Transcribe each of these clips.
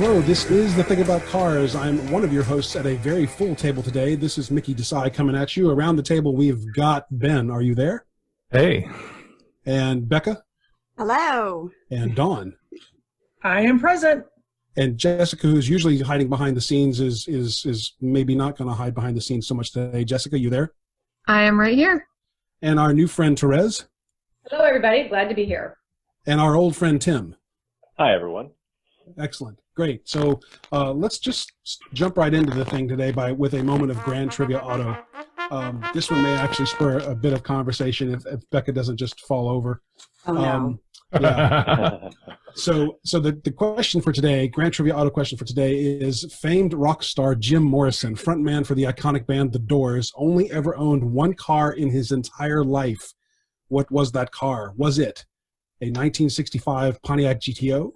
Hello, this is The Thing About Cars. I'm one of your hosts at a very full table today. This is Mickey Desai coming at you. Around the table, we've got Ben. Are you there? Hey. And Beka. Hello. And Dawn. I am present. And Jessica, who's usually hiding behind the scenes, is maybe not going to hide behind the scenes so much today. Jessica, you there? I am right here. And our new friend, Therese. Hello, everybody. Glad to be here. And our old friend, Tim. Hi, everyone. Excellent. Great. So let's just jump right into the thing today with a moment of Grand Trivia Auto. This one may actually spur a bit of conversation if Beka doesn't just fall over. Oh, no. Yeah. So the question for today, Grand Trivia Auto question for today is: famed rock star Jim Morrison, frontman for the iconic band The Doors, only ever owned one car in his entire life. What was that car? Was it a 1965 Pontiac GTO?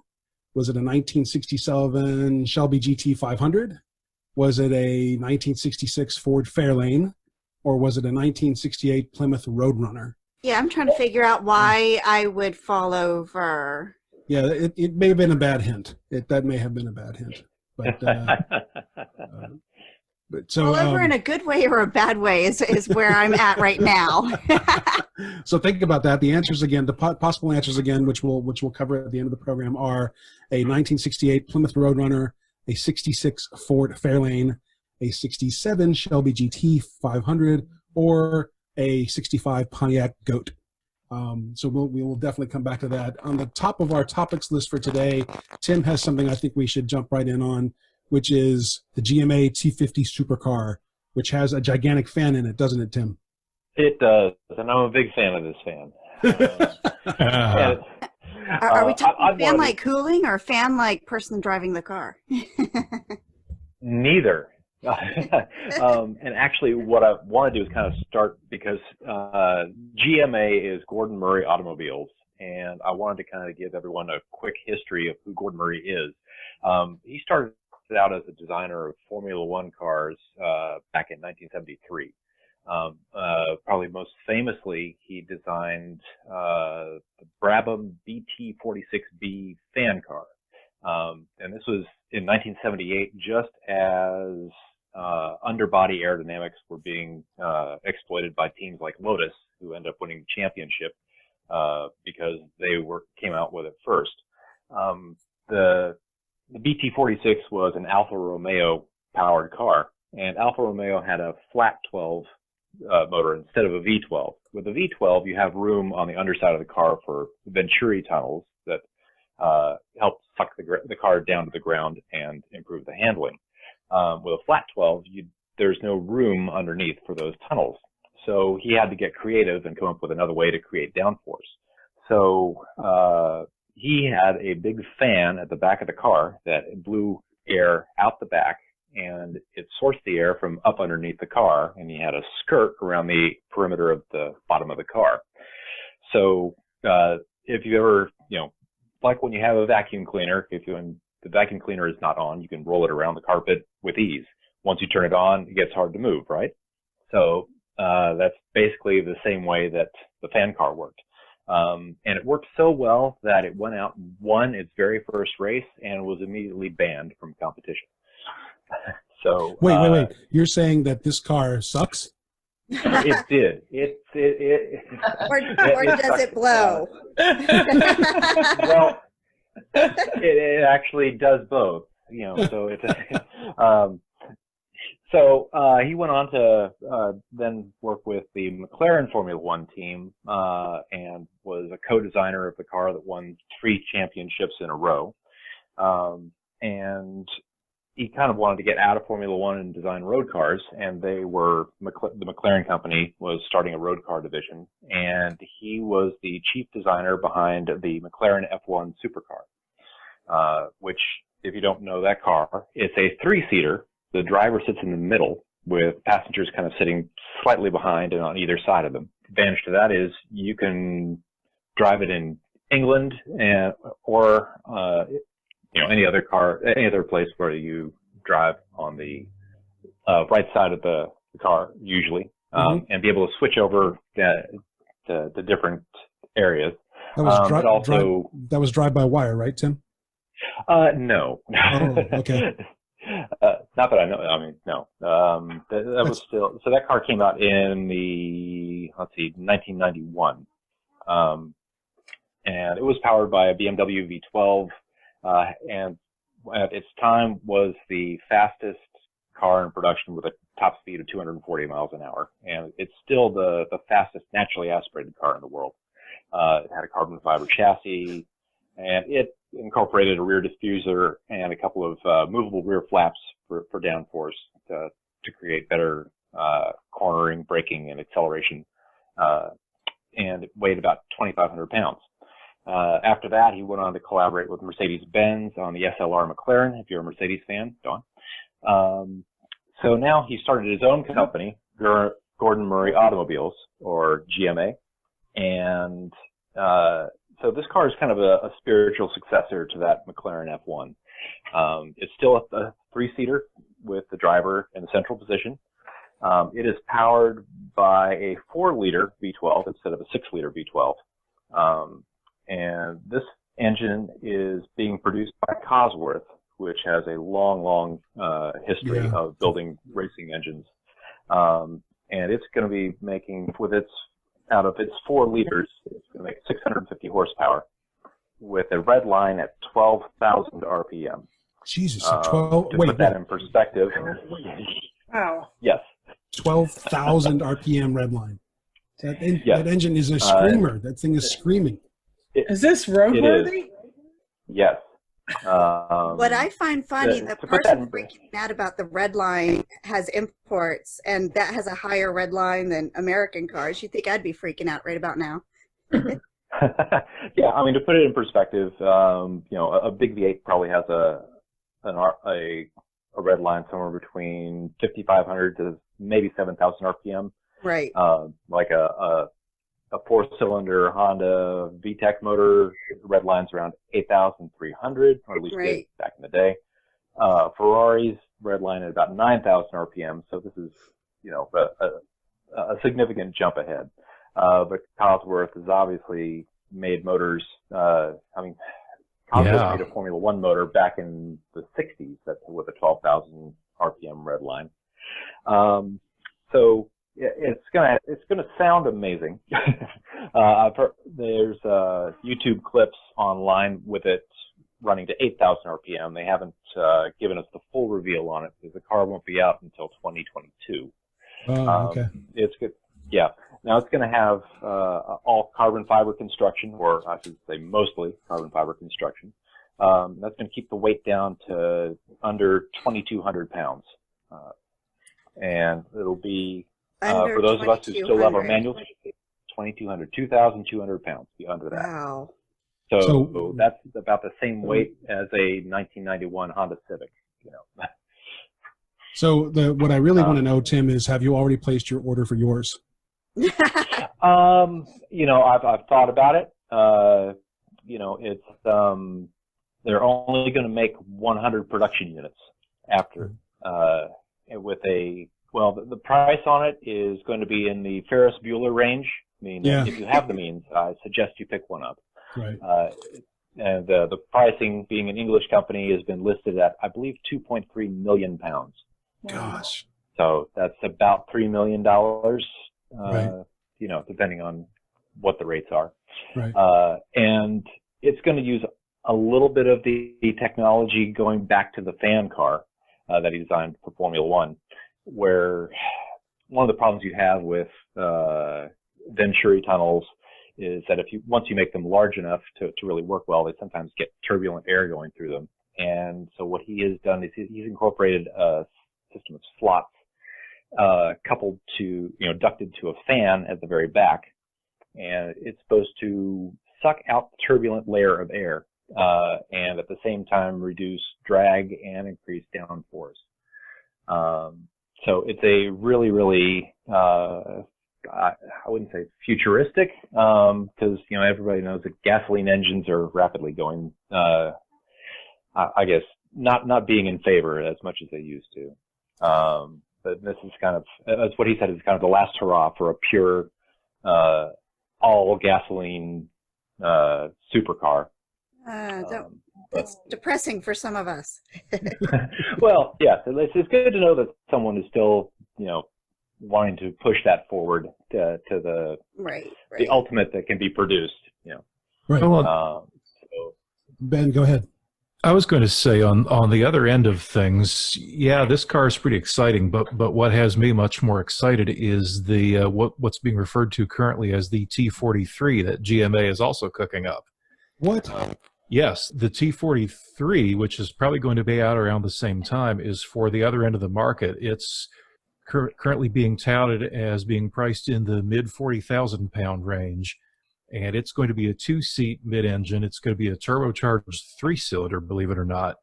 Was it a 1967 Shelby GT 500? Was it a 1966 Ford Fairlane? Or was it a 1968 Plymouth Roadrunner? Yeah, I'm trying to figure out why I would fall over. Yeah, it may have been a bad hint. That may have been a bad hint. But so Fall over in a good way or a bad way is where I'm at right now. So think about that. The answers again, the possible answers again, which we'll cover at the end of the program, are a 1968 Plymouth Roadrunner, a 66 Ford Fairlane, a 67 Shelby GT 500, or a 65 Pontiac Goat. So we will definitely come back to that. On the top of our topics list for today, Tim has something I think we should jump right in on, which is the GMA T50 Supercar, which has a gigantic fan in it, doesn't it, Tim? It does, and I'm a big fan of this fan. Are we talking fan like cooling or fan like person driving the car? Neither. And actually, what I want to do is kind of start because GMA is Gordon Murray Automobiles, and I wanted to kind of give everyone a quick history of who Gordon Murray is. He started out as a designer of Formula One cars back in 1973. Probably most famously, he designed the Brabham BT46B fan car. And this was in 1978, just as underbody aerodynamics were being exploited by teams like Lotus, who ended up winning the championship because they came out with it first. The BT46 was an Alfa Romeo powered car, and Alfa Romeo had a flat 12 motor instead of a V12. With a V12, you have room on the underside of the car for Venturi tunnels that help suck the car down to the ground and improve the handling. With a flat 12, there's no room underneath for those tunnels. So he had to get creative and come up with another way to create downforce. So he had a big fan at the back of the car that blew air out the back, and it sourced the air from up underneath the car, and he had a skirt around the perimeter of the bottom of the car. So if you ever, like when you have a vacuum cleaner, and the vacuum cleaner is not on, you can roll it around the carpet with ease. Once you turn it on, it gets hard to move, right? So that's basically the same way that the fan car worked. And it worked so well that it went out and won its very first race and was immediately banned from competition. So wait. You're saying that this car sucks? It did. Or does it blow? Well, it actually does both. So it's So he went on to then work with the McLaren Formula One team and was a co-designer of the car that won 3 championships in a row. And he kind of wanted to get out of Formula One and design road cars, and the McLaren company was starting a road car division, and he was the chief designer behind the McLaren F1 Supercar, which, if you don't know that car, it's a 3-seater. The driver sits in the middle with passengers kind of sitting slightly behind and on either side of them. The advantage to that is you can drive it in England or any other place where you drive on the right side of the car usually, and be able to switch over the different areas. That was drive by wire, right, Tim? No. Oh, okay. Not that I know. I mean, no. That was still. So that car came out in the 1991, and it was powered by a BMW V12, and at its time was the fastest car in production with a top speed of 240 miles an hour, and it's still the fastest naturally aspirated car in the world. It had a carbon fiber chassis, and it incorporated a rear diffuser and a couple of movable rear flaps for downforce to create better cornering, braking, and acceleration. And it weighed about 2,500 pounds. After that, he went on to collaborate with Mercedes-Benz on the SLR McLaren, if you're a Mercedes fan, Don. So now he started his own company, Gordon Murray Automobiles, or GMA. And so this car is kind of a spiritual successor to that McLaren F1. It's still a three-seater with the driver in the central position. It is powered by a 4-liter V12 instead of a 6-liter V12. And this engine is being produced by Cosworth, which has a long history of building racing engines. And it's going to be making, out of its 4 liters, it's going to make 650 horsepower with a red line at 12,000 RPM. Jesus, 12. To put that in perspective. Wow. Yes. 12,000 RPM red line. That engine is a screamer. That thing is screaming. Is this roadworthy? Yes. What I find funny, the person freaking out about the red line has imports, and that has a higher red line than American cars. You think I'd be freaking out right about now? Yeah, I mean, to put it in perspective, a big V8 probably has a red line somewhere between 5,500 to maybe 7,000 RPM. Right. Like a 4-cylinder Honda VTEC motor, red line's around 8,300, or at least did back in the day. Ferrari's red line at about 9,000 RPM, so this is, a significant jump ahead. But Cosworth has obviously made motors, Cosworth made a Formula One motor back in the 60s with a 12,000 RPM red line. So it's gonna sound amazing. There's YouTube clips online with it running to 8,000 RPM. They haven't given us the full reveal on it because the car won't be out until 2022. Oh, okay. It's good. Yeah. Now it's going to have all carbon fiber construction, or I should say mostly carbon fiber construction. That's going to keep the weight down to under 2,200 pounds. And it'll be, for those of us who still have our manuals, 2,200 pounds, be under that. Wow. So that's about the same weight as a 1991 Honda Civic, So what I really want to know, Tim, is have you already placed your order for yours? I've thought about it. It's they're only going to make 100 production units after the price on it is going to be in the Ferris Bueller range. I mean, if you have the means, I suggest you pick one up. Right. And the pricing, being an English company, has been listed at, I believe, 2.3 million pounds. Gosh. So that's about $3 million. Right. Depending on what the rates are. Right. And it's going to use a little bit of the technology going back to the fan car that he designed for Formula One, where one of the problems you have with Venturi tunnels is that once you make them large enough to really work well, they sometimes get turbulent air going through them. And so what he has done is he's incorporated a system of slots coupled to, ducted to a fan at the very back, and it's supposed to suck out the turbulent layer of air, and at the same time reduce drag and increase downforce. So it's a really, really, I wouldn't say futuristic, because, everybody knows that gasoline engines are rapidly going, I guess, not being in favor as much as they used to. But this is kind of, as what he said, is kind of the last hurrah for a pure, all gasoline, supercar. It's depressing for some of us. Well, yeah, it's good to know that someone is still, wanting to push that forward to the the ultimate that can be produced. Right. So, Ben, go ahead. I was going to say on the other end of things, yeah, this car is pretty exciting, but what has me much more excited is the what's being referred to currently as the T43 that GMA is also cooking up. What? Yes, the T43, which is probably going to be out around the same time, is for the other end of the market. It's currently being touted as being priced in the mid £40,000 range. And it's going to be a 2-seat mid-engine. It's going to be a turbocharged 3-cylinder, believe it or not.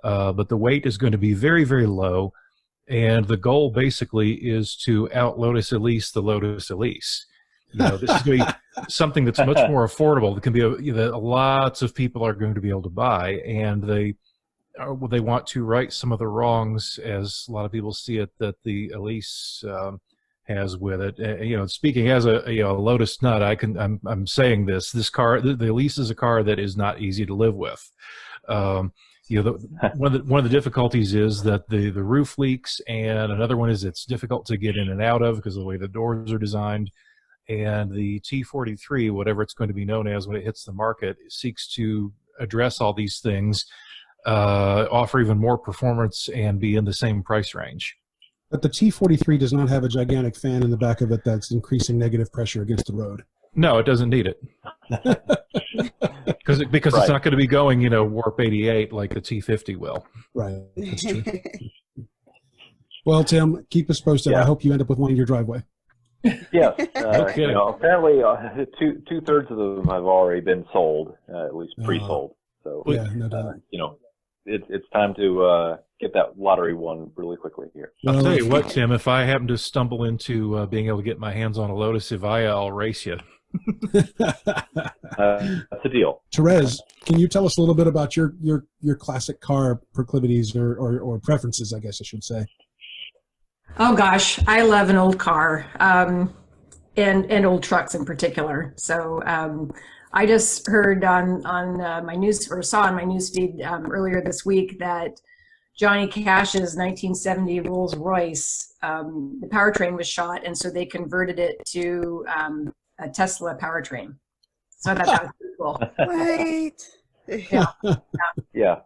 But the weight is going to be very, very low. And the goal basically is to out-Lotus Elise the Lotus Elise. This is going to be something that's much more affordable. That can be lots of people are going to be able to buy, and they want to right some of the wrongs, as a lot of people see it, that the Elise has with it. Speaking as a Lotus nut, I'm saying this car, the Elise is a car that is not easy to live with. One of the difficulties is that the roof leaks, and another one is it's difficult to get in and out of because of the way the doors are designed. And the T43, whatever it's going to be known as when it hits the market, seeks to address all these things, offer even more performance, and be in the same price range. But the T43 does not have a gigantic fan in the back of it that's increasing negative pressure against the road. No, it doesn't need it. Because it's not going to be going, warp 88 like the T50 will. Right, that's true. Well, Tim, keep us posted. Yeah. I hope you end up with one in your driveway. Yes. No kidding. Apparently, 2/3 of them have already been sold, at least pre-sold. So, yeah, no doubt. It's time to get that lottery won really quickly here. I'll tell you what, Tim, if I happen to stumble into being able to get my hands on a Lotus Evija, I'll race you. That's a deal. Therese, can you tell us a little bit about your classic car proclivities or preferences, I guess I should say? Oh gosh, I love an old car, and old trucks in particular. So I just heard on my news, or saw on my news feed earlier this week, that Johnny Cash's 1970 Rolls Royce, the powertrain was shot, and so they converted it to a Tesla powertrain. So I thought that was pretty cool. Wait. Yeah.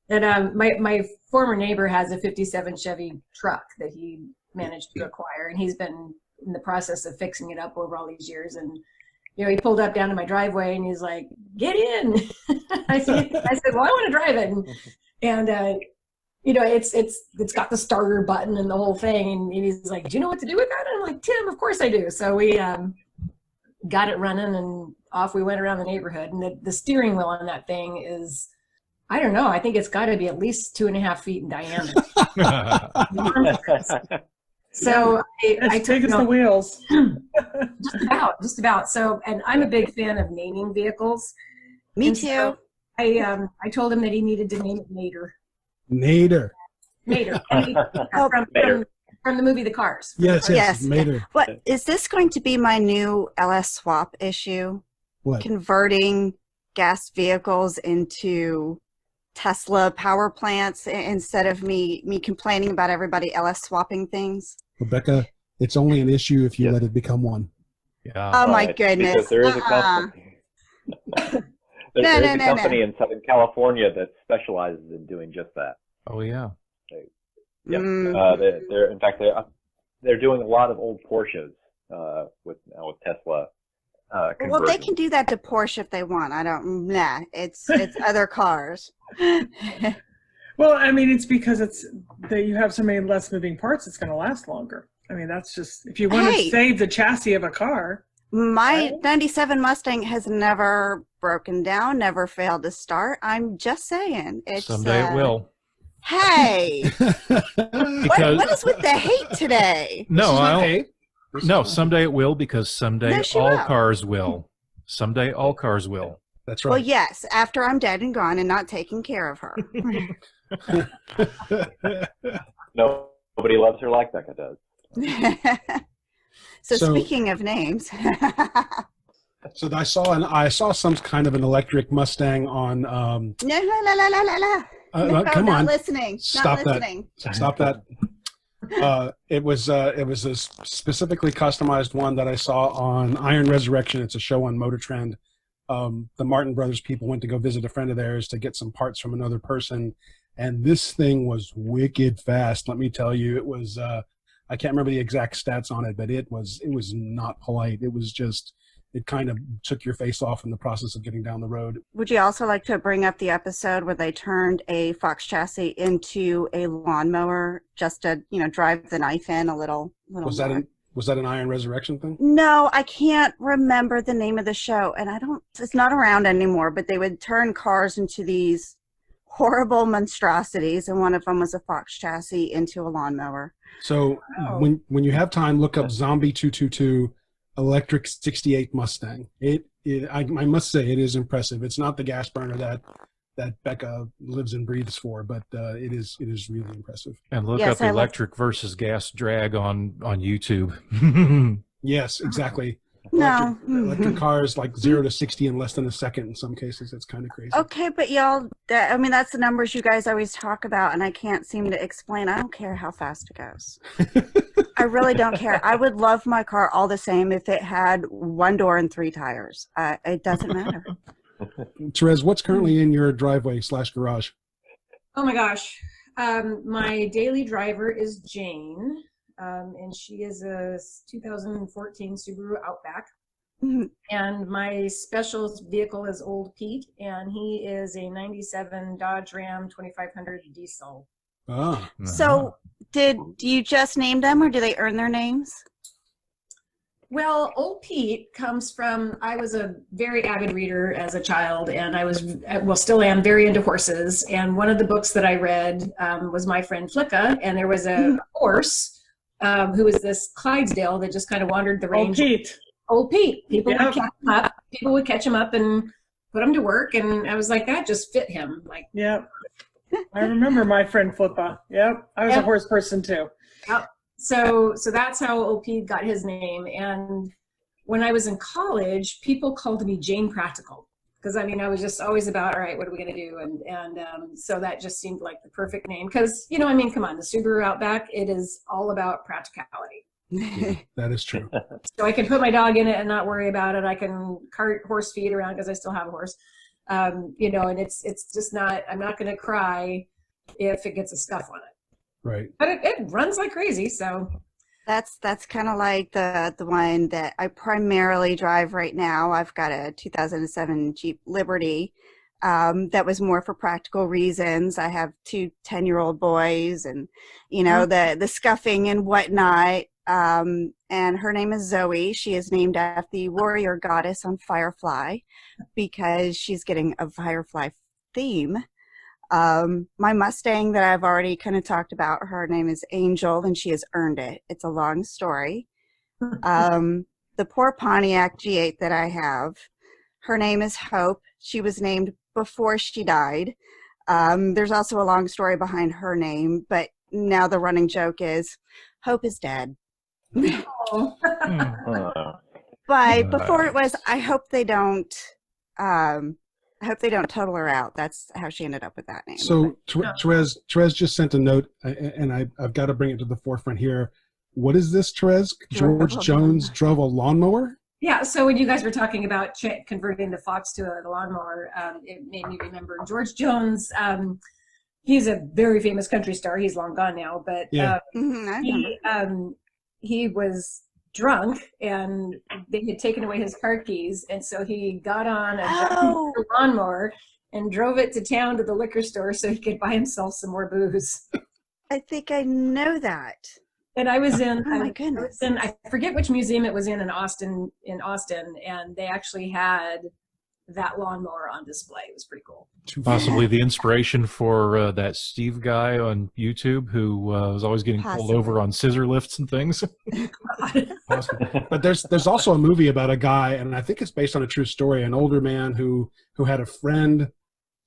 And my former neighbor has a 57 Chevy truck that he managed to acquire, and he's been in the process of fixing it up over all these years. And he pulled up down to my driveway, and he's like, "Get in!" I said, "Well, I want to drive it." And it's got the starter button and the whole thing. And he's like, "Do you know what to do with that?" And I'm like, "Tim, of course I do." So we got it running, and off we went around the neighborhood. And the steering wheel on that thing is, I don't know, I think it's got to be at least 2.5 feet in diameter. So I took the wheels. just about. So, and I'm a big fan of naming vehicles. Me too. So I told him that he needed to name it Nader. Nader. From the movie The Cars. Yes. Nader. What is this going to be my new LS swap issue? What? Converting gas vehicles into Tesla power plants instead of me complaining about everybody LS swapping things. Rebecca, it's only an issue if you let it become one. Yeah. Oh my goodness. Because there is a company. There's a company in Southern California that specializes in doing just that. Oh yeah. Yeah. They're in fact they're doing a lot of old Porsches with Tesla. Well, they can do that to Porsche if they want. I don't. Nah, it's other cars. Well, I mean, it's because you have so many less moving parts. It's going to last longer. I mean, that's just, if you want to save the chassis of a car. My 97 Mustang has never broken down, never failed to start. I'm just saying. Someday it will. Hey, what is with the hate today? No, someday it will, because someday all cars will. Someday all cars will. That's right. Well, yes, after I'm dead and gone and not taking care of her. Nobody loves her like Beka does. So speaking of names. So I saw some kind of an electric Mustang on. No, no, come on, listening. Stop not listening. that! Stop that! It was a specifically customized one that I saw on Iron Resurrection. It's a show on Motor Trend. The Martin Brothers people went to go visit a friend of theirs to get some parts from another person, and this thing was wicked fast. Let me tell you, it was. I can't remember the exact stats on it, but it was not polite. It was just. It kind of took your face off in the process of getting down the road. Would you also like to bring up the episode where they turned a Fox chassis into a lawnmower just to, drive the knife in a little Was that an Iron Resurrection thing? No, I can't remember the name of the show, and it's not around anymore, but they would turn cars into these horrible monstrosities, and one of them was a Fox chassis into a lawnmower. So when you have time, look up Zombie 222 electric 68 Mustang. I must say it is impressive. It's not the gas burner that Beka lives and breathes for, but it is really impressive. And look up electric versus gas drag on YouTube. Yes, exactly. No. Electric cars like 0 to 60 in less than a second in some cases. It's kind of crazy. Okay, but y'all, that's the numbers you guys always talk about, and I can't seem to explain. I don't care how fast it goes. I really don't care. I would love my car all the same if it had one door and 3 tires. It doesn't matter. Therese, what's currently in your driveway / garage? Oh my gosh. My daily driver is Jane. And she is a 2014 Subaru Outback. Mm-hmm. And my special vehicle is Old Pete, and he is a 97 Dodge Ram 2500 diesel. Ah. So do you just name them, or do they earn their names? Well, Old Pete comes from, I was a very avid reader as a child, and still am very into horses. And one of the books that I read was My Friend Flicka, and there was a horse who was this Clydesdale that just kind of wandered the range. Old Pete. People would catch him up. People would catch him up and put him to work, and I was like, that just fit him. Yep. I remember My Friend Flippa. Yep. I was a horse person too. Yep. So that's how Old Pete got his name. And when I was in college, people called me Jane Practical. Because, I was just always about, all right, what are we going to do? And so that just seemed like the perfect name. Because, come on, the Subaru Outback, it is all about practicality. Yeah, that is true. So I can put my dog in it and not worry about it. I can cart horse feed around because I still have a horse. And it's just not, I'm not going to cry if it gets a scuff on it. Right. But it runs like crazy, so... That's kind of like the one that I primarily drive right now. I've got a 2007 Jeep Liberty that was more for practical reasons. I have 2 10-year-old boys, and the scuffing and whatnot. And her name is Zoe. She is named after the warrior goddess on Firefly because she's getting a Firefly theme. My Mustang that I've already kind of talked about, her name is Angel, and she has earned it. It's a long story. The poor Pontiac G8 that I have, her name is Hope. She was named before she died. There's also a long story behind her name, but now the running joke is Hope is dead. But before it was, I hope they don't total her out. That's how she ended up with that name. So Therese just sent a note, and I've got to bring it to the forefront here. What is this, Therese? George Jones drove a lawnmower? Yeah, so when you guys were talking about converting the Fox to a lawnmower, it made me remember George Jones. He's a very famous country star. He's long gone now, but he was drunk, and they had taken away his car keys, and so he got on a lawnmower and drove it to town to the liquor store so he could buy himself some more booze. I think I know that. And I was in, oh my goodness. I forget which museum it was in Austin, and they actually had that lawnmower on display. It was pretty cool. Possibly the inspiration for that Steve guy on YouTube who was always getting pulled over on scissor lifts and things. But there's also a movie about a guy, and I think it's based on a true story, an older man who had a friend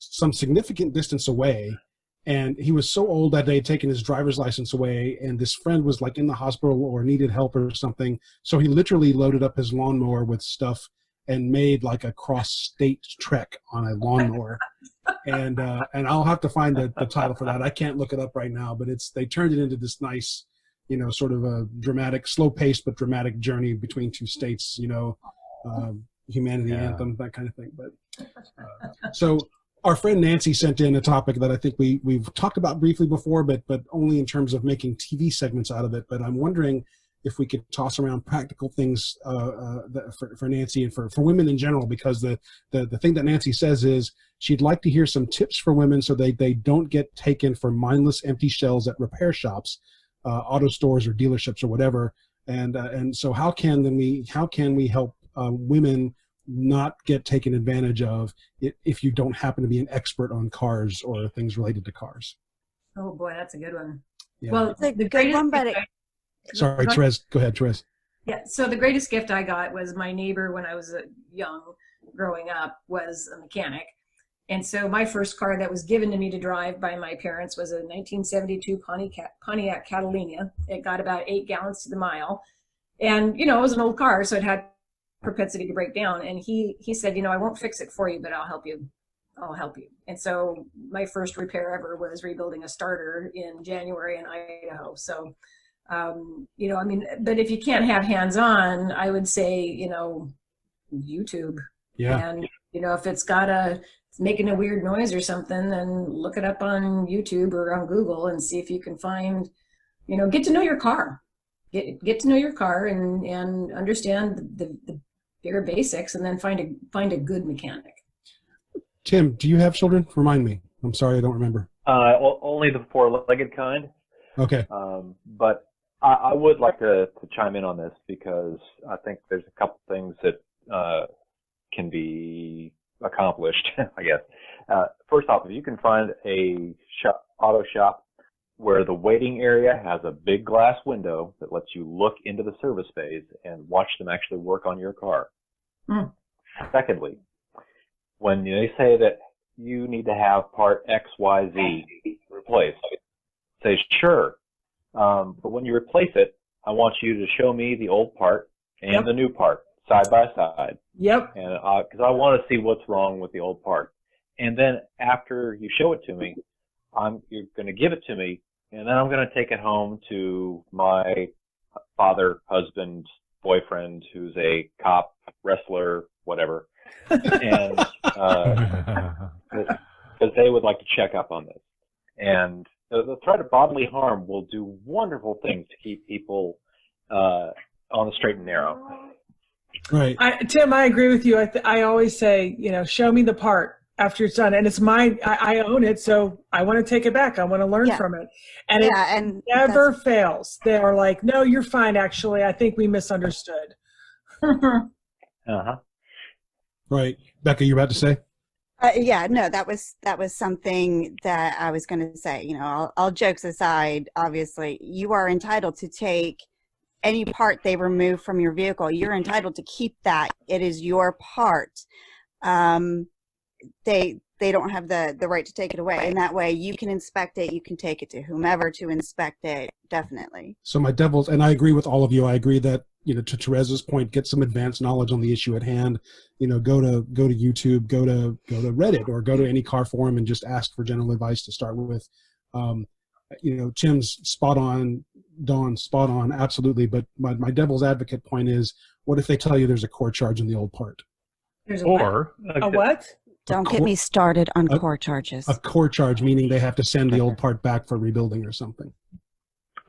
some significant distance away, and he was so old that they had taken his driver's license away, and this friend was like in the hospital or needed help or something, so he literally loaded up his lawnmower with stuff and made like a cross-state trek on a lawnmower. And I'll have to find the title for that. I can't look it up right now, but they turned it into this nice, sort of a dramatic, slow-paced but dramatic journey between two states, humanity anthem, that kind of thing. But so our friend Nancy sent in a topic that I think we've talked about briefly before, but only in terms of making TV segments out of it. But I'm wondering if we could toss around practical things for Nancy and for women in general, because the thing that Nancy says is she'd like to hear some tips for women so they don't get taken for mindless empty shells at repair shops, auto stores or dealerships or whatever. And so how can we help women not get taken advantage of if you don't happen to be an expert on cars or things related to cars? Oh boy, that's a good one. Yeah. Well, it's a good one, but sorry, Therese. Go ahead, Therese. Yeah. So the greatest gift I got was my neighbor when I was young, growing up, was a mechanic. And so my first car that was given to me to drive by my parents was a 1972 Pontiac Catalina. It got about 8 gallons to the mile. And, it was an old car, so it had propensity to break down. And he said, I won't fix it for you, but I'll help you. I'll help you. And so my first repair ever was rebuilding a starter in January in Idaho. So, but if you can't have hands-on, I would say, YouTube. Yeah. And, if it's making a weird noise or something, then look it up on YouTube or on Google and see if you can find, get to know your car. Get to know your car and understand the bigger basics, and then find a good mechanic. Tim, do you have children? Remind me. I'm sorry, I don't remember. Only the 4-legged kind. Okay. But I would like to chime in on this, because I think there's a couple things that can be accomplished, I guess. First off, if you can find a auto shop where the waiting area has a big glass window that lets you look into the service bays and watch them actually work on your car. Mm. Secondly, when they say that you need to have part XYZ replaced, say, sure. But when you replace it, I want you to show me the old part and the new part side by side. Yep. And because I want to see what's wrong with the old part. And then after you show it to me, you're going to give it to me, and then I'm going to take it home to my father, husband, boyfriend, who's a cop, wrestler, whatever, and because they would like to check up on this. And the threat of bodily harm will do wonderful things to keep people on the straight and narrow. Right. Tim, I agree with you. I always say, show me the part after it's done, and it's mine. I own it, so I want to take it back. I want to learn from it, and it never fails. They are like, "No, you're fine. Actually, I think we misunderstood." Right, Beka, you about to say? No, that was something that I was going to say. All jokes aside, obviously, you are entitled to take any part they remove from your vehicle. You're entitled to keep that. It is your part. They don't have the right to take it away, and that way you can inspect it. You can take it to whomever to inspect it. Definitely. So and I agree with all of you. I agree that, to Therese's point, get some advanced knowledge on the issue at hand. Go to YouTube, go to Reddit, or go to any car forum and just ask for general advice to start with. Tim's spot on, Dawn's spot on, absolutely. But my devil's advocate point is, what if they tell you there's a core charge in the old part? There's a what? Don't get me started on core charges. A core charge, meaning they have to send the old part back for rebuilding or something.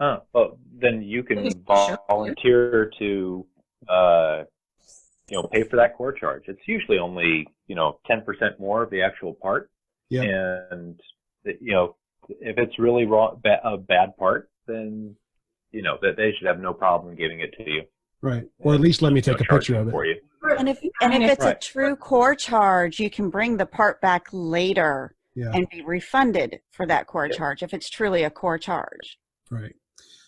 Well, then you can volunteer to, pay for that core charge. It's usually only, 10% more of the actual part. Yeah. And, if it's really a bad part, then, that they should have no problem giving it to you. Right. Or at least let me take a picture of it. For you. And if it's a true core charge, you can bring the part back later and be refunded for that core charge if it's truly a core charge. Right.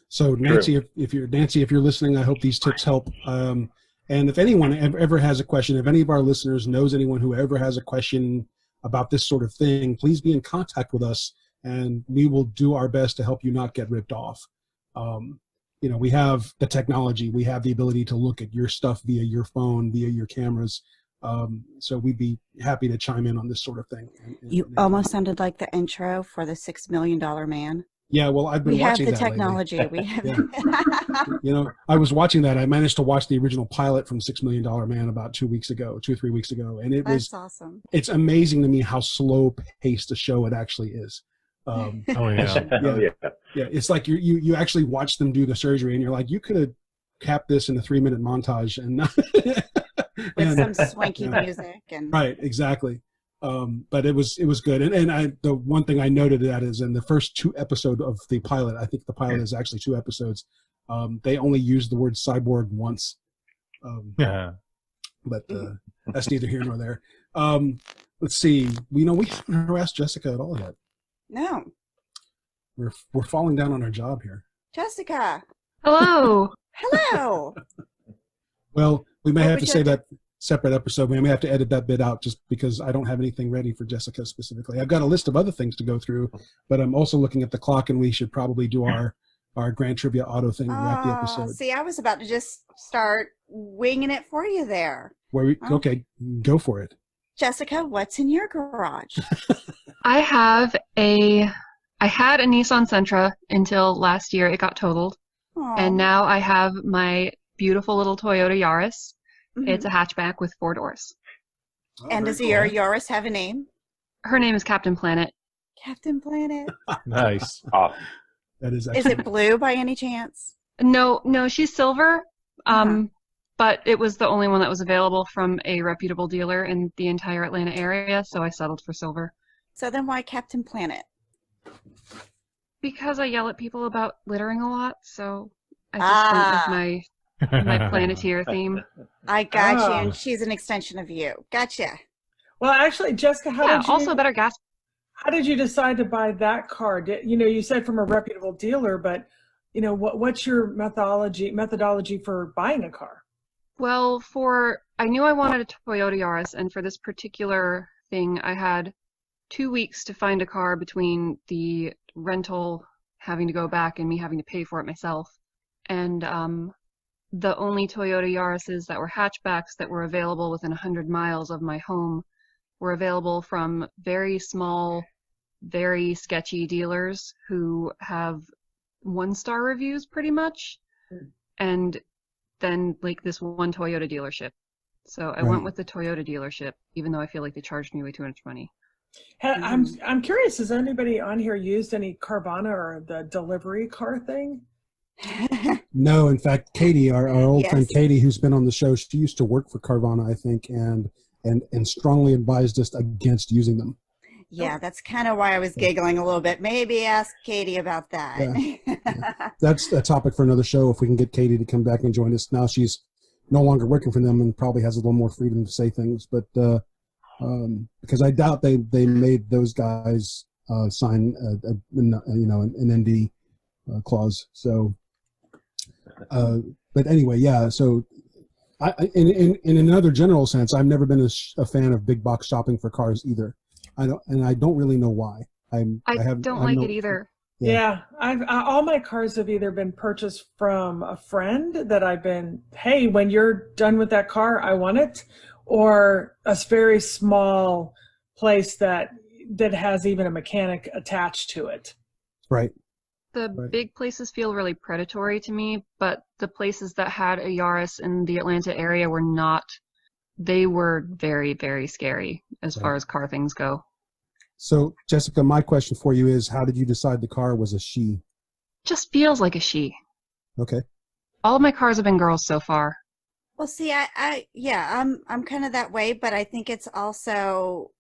So Nancy, if you're listening, I hope these tips help. And if anyone ever has a question, if any of our listeners knows anyone who ever has a question about this sort of thing, please be in contact with us, and we will do our best to help you not get ripped off. We have the technology, we have the ability to look at your stuff via your phone, via your cameras. So we'd be happy to chime in on this sort of thing. You almost sounded like the intro for the $6 Million Man. Yeah, well, I've been watching that. We have the technology. Lately. We have. Yeah. You know, I was watching that. I managed to watch the original pilot from $6 Million Man about 2 or 3 weeks ago, and That's awesome. It's amazing to me how slow paced a show it actually is. Oh yeah. Yeah. It's like you actually watch them do the surgery, and you're like, you could have capped this in a 3-minute montage and with some swanky music and right, exactly. But it was good, and the one thing I noted that is in the first 2 episodes of the pilot. I think the pilot is actually 2 episodes. They only used the word cyborg once. But that's neither here nor there. Let's see. We haven't harassed Jessica at all yet. No. We're falling down on our job here. Jessica. Hello. Hello. Well, we may have to say that separate episode. We may have to edit that bit out just because I don't have anything ready for Jessica specifically. I've got a list of other things to go through, but I'm also looking at the clock, and we should probably do our Grand Trivia Auto thing and wrap the episode. See, I was about to just start winging it for you there. Okay, go for it. Jessica, what's in your garage? I had a Nissan Sentra until last year. It got totaled. Aww. And now I have my beautiful little Toyota Yaris. Mm-hmm. It's a hatchback with 4 doors. And does your Yaris have a name? Her name is Captain Planet. Captain Planet. Nice. Awesome. That is Is it blue by any chance? No, she's silver. But it was the only one that was available from a reputable dealer in the entire Atlanta area, so I settled for silver. So then why Captain Planet? Because I yell at people about littering a lot, so I just went with my Planeteer theme. I got you, and she's an extension of you. Gotcha. Well, actually, Jessica, also better gas. How did you decide to buy that car? You said from a reputable dealer, but what's your methodology for buying a car? Well, I knew I wanted a Toyota Yaris, and for this particular thing, I had 2 weeks to find a car between the rental having to go back and me having to pay for it myself. And the only Toyota Yarises that were hatchbacks that were available within 100 miles of my home were available from very small, very sketchy dealers who have 1-star reviews pretty much. And then like this one Toyota dealership. So I went with the Toyota dealership, even though I feel like they charged me way too much money. I'm curious, has anybody on here used any Carvana or the delivery car thing? No, in fact, Katie, our old friend Katie, who's been on the show, she used to work for Carvana, I think, and strongly advised us against using them. Yeah, that's kind of why I was giggling a little bit. Maybe ask Katie about that. Yeah. That's a topic for another show if we can get Katie to come back and join us. Now she's no longer working for them and probably has a little more freedom to say things, but because I doubt they made those guys sign an ND clause. So, but anyway, yeah. So, in another general sense, I've never been a fan of big box shopping for cars either. I don't really know why. I don't like it either. Yeah, all my cars have either been purchased from a friend that I've been, hey, when you're done with that car, I want it, or a very small place that has even a mechanic attached to it. Right. The big places feel really predatory to me, but the places that had a Yaris in the Atlanta area were not. They were very, very scary as far as car things go. So, Jessica, my question for you is, how did you decide the car was a she? Just feels like a she. Okay. All of my cars have been girls so far. Well, see, I'm kind of that way, but I think it's also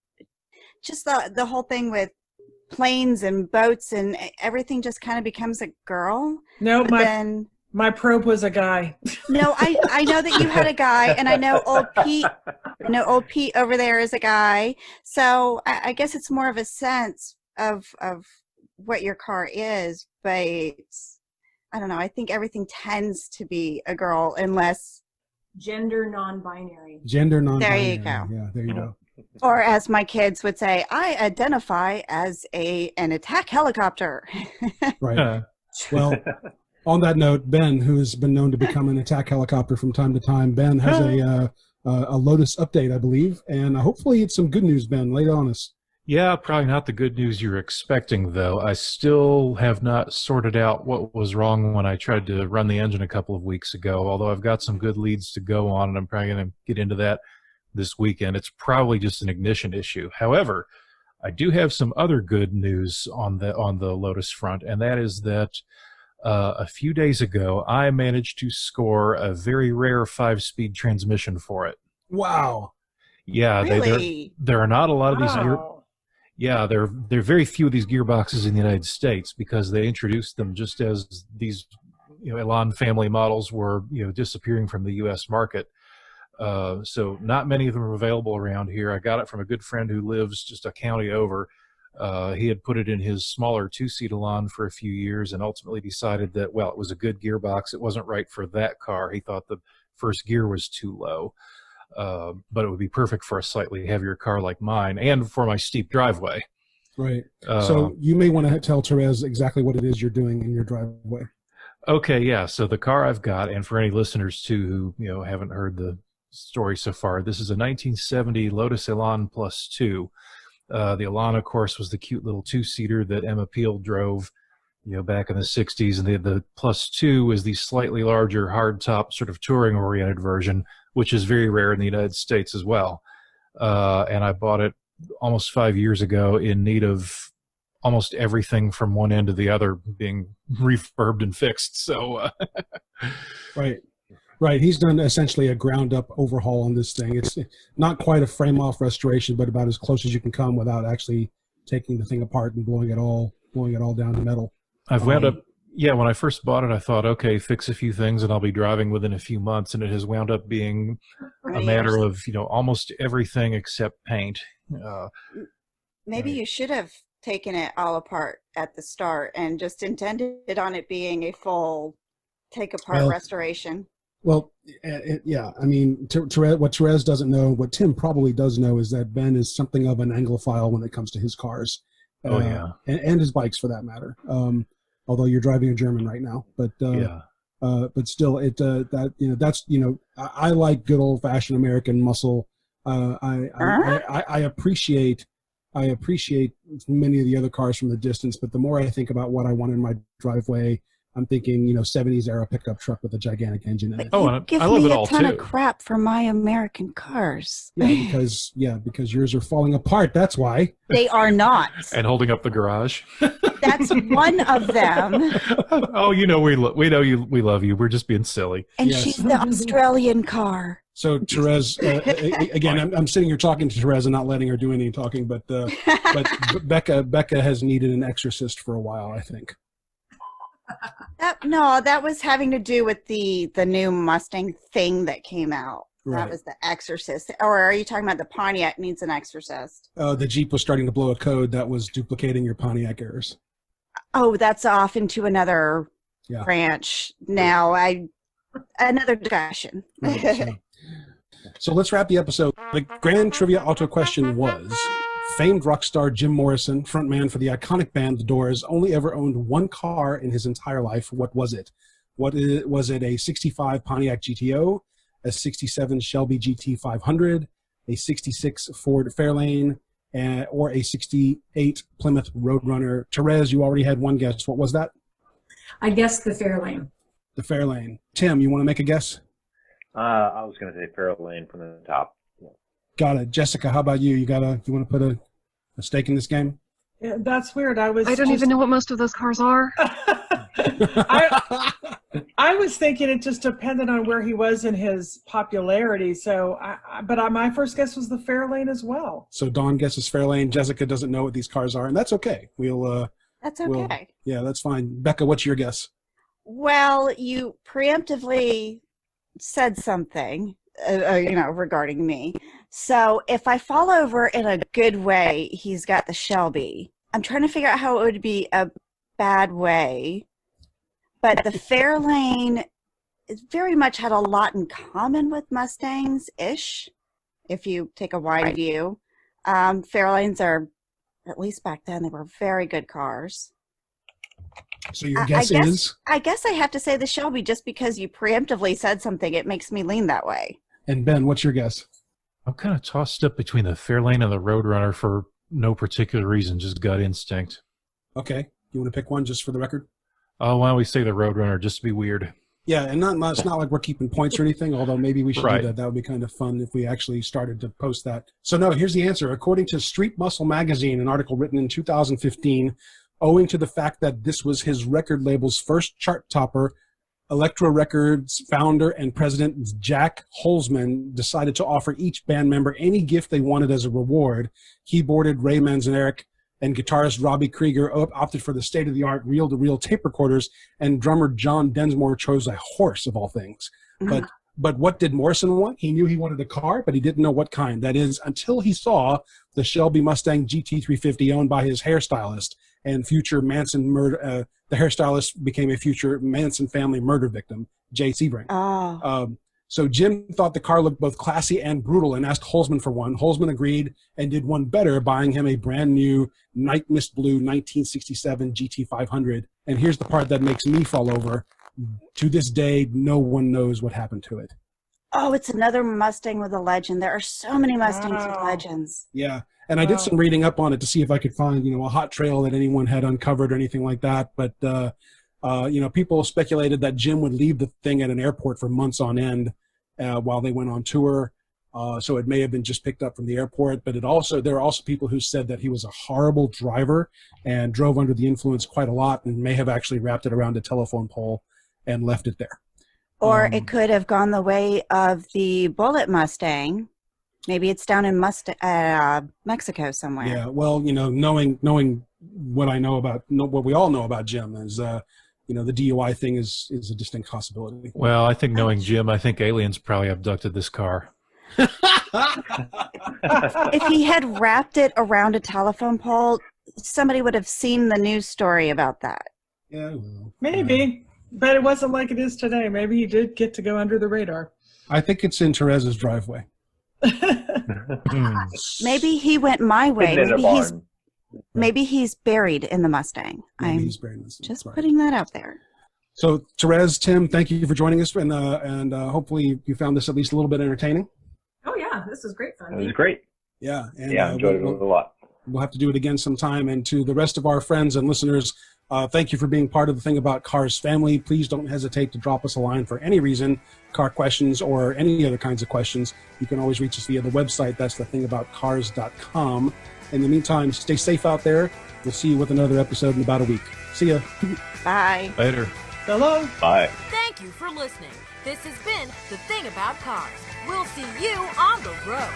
just the whole thing with planes and boats and everything just kind of becomes a girl. No, my probe was a guy. No, I know that you had a guy, and I know old Pete over there is a guy. So I guess it's more of a sense of what your car is, but I don't know. I think everything tends to be a girl unless gender non-binary. Gender non-binary. There you go. Yeah, there you go. Or as my kids would say, I identify as an attack helicopter. Right. Well, on that note, Ben, who's been known to become an attack helicopter from time to time, Ben has a Lotus update, I believe, and hopefully it's some good news, Ben. Lay it on us. Yeah, probably not the good news you're expecting, though. I still have not sorted out what was wrong when I tried to run the engine a couple of weeks ago, although I've got some good leads to go on, and I'm probably going to get into that this weekend. It's probably just an ignition issue. However, I do have some other good news on the Lotus front, and that is that a few days ago, I managed to score a very rare 5-speed transmission for it. Wow. Yeah, really? there are not a lot of these. Wow. Yeah, there are very few of these gearboxes in the United States because they introduced them just as these Elan family models were disappearing from the U.S. market. So not many of them are available around here. I got it from a good friend who lives just a county over. He had put it in his smaller 2-seat Elan for a few years and ultimately decided that, well, it was a good gearbox. It wasn't right for that car. He thought the first gear was too low. But it would be perfect for a slightly heavier car like mine and for my steep driveway. Right. So you may want to tell Therese exactly what it is you're doing in your driveway. Okay, yeah. So the car I've got, and for any listeners too who haven't heard the story so far, this is a 1970 Lotus Elan Plus 2. The Elan, of course, was the cute little 2-seater that Emma Peel drove back in the 60s, and the Plus 2 is the slightly larger hardtop sort of touring-oriented version, which is very rare in the United States as well. And I bought it almost 5 years ago in need of almost everything from one end to the other being refurbed and fixed. So, Right. He's done essentially a ground-up overhaul on this thing. It's not quite a frame-off restoration, but about as close as you can come without actually taking the thing apart and blowing it all down to metal. I've wound up. Yeah, when I first bought it, I thought, okay, fix a few things and I'll be driving within a few months, and it has wound up being a matter of, almost everything except paint. Maybe you should have taken it all apart at the start and just intended on it being a full take-apart restoration. Well, yeah, I mean, what Therese doesn't know, what Tim probably does know, is that Ben is something of an Anglophile when it comes to his cars. Oh, yeah. And his bikes, for that matter. Although you're driving a German right now, but still, I like good old fashioned American muscle. I appreciate many of the other cars from the distance, but the more I think about what I want in my driveway, I'm thinking 70s era pickup truck with a gigantic engine in it. Oh, and I love it all too. Give me a ton of crap for my American cars. Yeah, because yours are falling apart. That's why. They are not. And holding up the garage. That's one of them. Oh, we know we love you. We're just being silly. And she's the Australian car. So Therese, again, I'm sitting here talking to Therese and not letting her do any talking, but Beka has needed an exorcist for a while, I think. That was having to do with the new Mustang thing that came out. Right. That was the exorcist. Or are you talking about the Pontiac needs an exorcist? The Jeep was starting to blow a code that was duplicating your Pontiac errors. Oh, that's off into another branch now. Another discussion. Right, so let's wrap the episode. The grand trivia auto question was: famed rock star Jim Morrison, frontman for the iconic band The Doors, only ever owned one car in his entire life. What was it? Was it a 65 Pontiac GTO, a 67 Shelby GT 500, a 66 Ford Fairlane, or a 68 Plymouth Roadrunner? Therese, you already had one guess. What was that? I guessed the Fairlane. The Fairlane. Tim, you want to make a guess? I was going to say Fairlane from the top. Got it. Jessica, how about you? You want to put a stake in this game? Yeah, that's weird. I don't even know what most of those cars are. I was thinking it just depended on where he was in his popularity. So, my first guess was the Fairlane as well. So Dawn guesses Fairlane. Jessica doesn't know what these cars are, and that's okay. That's okay. Yeah, that's fine. Beka, what's your guess? Well, you preemptively said something, regarding me. So if I fall over in a good way, he's got the Shelby. I'm trying to figure out how it would be a bad way. But the Fairlane very much had a lot in common with Mustangs-ish, if you take a wide view. Fairlanes are, at least back then, they were very good cars. So your guess is? I guess I have to say the Shelby just because you preemptively said something. It makes me lean that way. And Ben, what's your guess? I'm kind of tossed up between the Fairlane and the Roadrunner for no particular reason, just gut instinct. Okay. You want to pick one just for the record? Oh, why don't we say the Roadrunner just to be weird? Yeah, and it's not like we're keeping points or anything, although maybe we should do that. That would be kind of fun if we actually started to post that. So no, here's the answer. According to Street Muscle Magazine, an article written in 2015, owing to the fact that this was his record label's first chart topper, Elektra Records founder and president Jack Holzman decided to offer each band member any gift they wanted as a reward. Keyboardist Ray Manzarek and guitarist Robbie Krieger opted for the state-of-the-art reel-to-reel tape recorders, and drummer John Densmore chose a horse, of all things. But what did Morrison want? He knew he wanted a car, but he didn't know what kind. That is, until he saw the Shelby Mustang GT350 owned by his hairstylist and future Manson murder. The hairstylist became a future Manson family murder victim, Jay Sebring. So Jim thought the car looked both classy and brutal and asked Holzman for one. Holzman agreed and did one better, buying him a brand new Night Mist Blue 1967 GT500. And here's the part that makes me fall over. To this day, no one knows what happened to it. Oh, it's another Mustang with a legend. There are so many Mustangs with legends. Yeah, and I did some reading up on it to see if I could find, a hot trail that anyone had uncovered or anything like that. But, people speculated that Jim would leave the thing at an airport for months on end while they went on tour. So it may have been just picked up from the airport. But there are also people who said that he was a horrible driver and drove under the influence quite a lot and may have actually wrapped it around a telephone pole and left it there. Or it could have gone the way of the Bullet Mustang. Maybe it's down in Mexico somewhere. Yeah, well, knowing what I know about, what we all know about Jim is, the DUI thing is a distinct possibility. Well, I think knowing Jim, I think aliens probably abducted this car. If he had wrapped it around a telephone pole, somebody would have seen the news story about that. Yeah, well, maybe. But it wasn't like it is today. Maybe he did get to go under the radar. I think it's in Therese's driveway. Maybe he went my way. Maybe he's buried in the Mustang. He's buried in the Mustang. Just putting that out there. So, Therese, Tim, thank you for joining us, and hopefully you found this at least a little bit entertaining. Oh yeah, this was great fun. It was great. Yeah, and I enjoyed it a lot. We'll have to do it again sometime. And to the rest of our friends and listeners, thank you for being part of the Thing About Cars family. Please don't hesitate to drop us a line for any reason, car questions or any other kinds of questions. You can always reach us via the website. That's thethingaboutcars.com. In the meantime, stay safe out there. We'll see you with another episode in about a week. See ya. Bye. Later. Hello. Bye. Thank you for listening. This has been The Thing About Cars. We'll see you on the road.